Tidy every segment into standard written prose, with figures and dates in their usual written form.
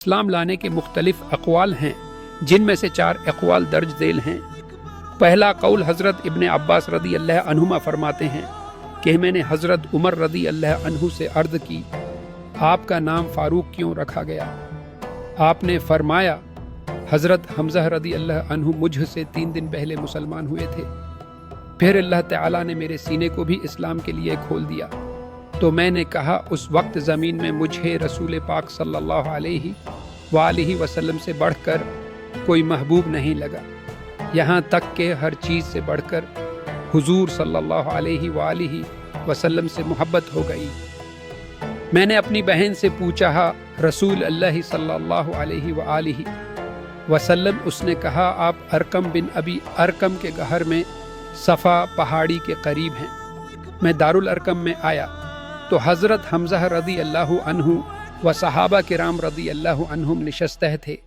इस्लाम लाने के मुख्तलिफ अक़वाल हैं, जिनमें से 4 अक़वाल दर्ज ذیل हैं। पहला कौल हज़रत इब्न अब्बास रदी अल्लाह अन्हुमा फरमाते हैं कि मैंने हज़रत उमर रदी अल्लाह अन्हु से अर्ज़ की, आपका नाम फ़ारूक क्यों रखा गया? आपने फरमाया, हज़रत हमज़ा रदी अल्लाह अन्हु मुझसे 3 दिन पहले मुसलमान हुए थे। फिर अल्लाह ताला ने मेरे सीने को भी इस्लाम के लिए खोल दिया। तो मैंने कहा, उस वक्त ज़मीन में मुझे रसूल पाक सल्लल्लाहु अलैहि वसल्लम से बढ़कर कोई महबूब नहीं लगा, यहाँ तक कि हर चीज़ से बढ़कर हुजूर सल्लल्लाहु अलैहि वसल्लम से मोहब्बत हो गई। मैंने अपनी बहन से पूछा, रसूल अल्लाह सल्लल्लाहु अलैहि वसल्लम, उसने कहा, आप अरकम बिन अबी अरकम के घर में सफ़ा पहाड़ी के करीब हैं। मैं दारुल अरकम में आया तो हज़रत हमज़ा रदी अल्लाह अन्हु व सहाबा किराम रदी अल्लाह अन्हुम निशस्ते थे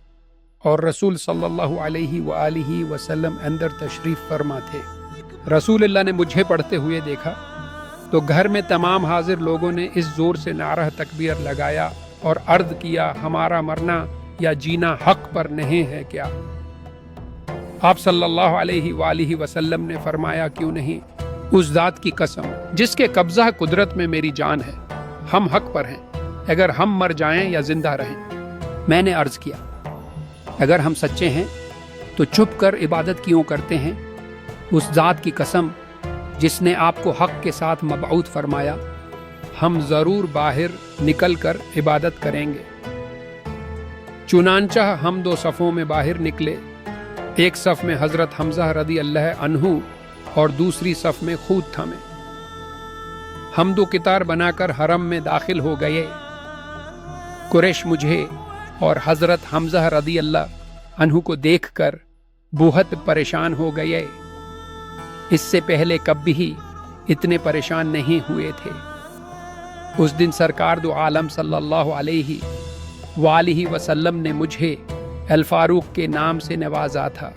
और रसूल सल्लल्लाहु अलैहि वसल्लम अंदर तशरीफ़ फरमा थे। रसूल अल्लाह ने मुझे पढ़ते हुए देखा तो घर में तमाम हाजिर लोगों ने इस ज़ोर से नारा तकबीर लगाया और अर्ज़ किया, हमारा मरना या जीना हक़ पर नहीं है क्या? आप सल्लल्लाहु अलैहि वसल्लम ने फरमाया, क्यों नहीं? उस ज़ात की कसम जिसके कब्ज़ा कुदरत में मेरी जान है, हम हक़ पर हैं, अगर हम मर जाएं या जिंदा रहें। मैंने अर्ज़ किया, अगर हम सच्चे हैं तो चुप कर इबादत क्यों करते हैं? उस ज़ात की कसम जिसने आपको हक़ के साथ मबऊथ फरमाया, हम ज़रूर बाहर निकल कर इबादत करेंगे। चुनांचा हम 2 सफ़ों में बाहर निकले, एक सफ़ में हज़रत हमज़ा रदी अल्लाह अन्हु और दूसरी सफ़ में खूद थामे। हम 2 कितार बनाकर हरम में दाखिल हो गए। कुरैश मुझे और हज़रत हमज़ा रदी अल्लाह अन्हु को देखकर बहुत परेशान हो गए। इससे पहले कभी इतने परेशान नहीं हुए थे। उस दिन सरकार दो आलम सल्लल्लाहु अलैहि वसल्लम ने मुझे अल फारूक के नाम से नवाजा था।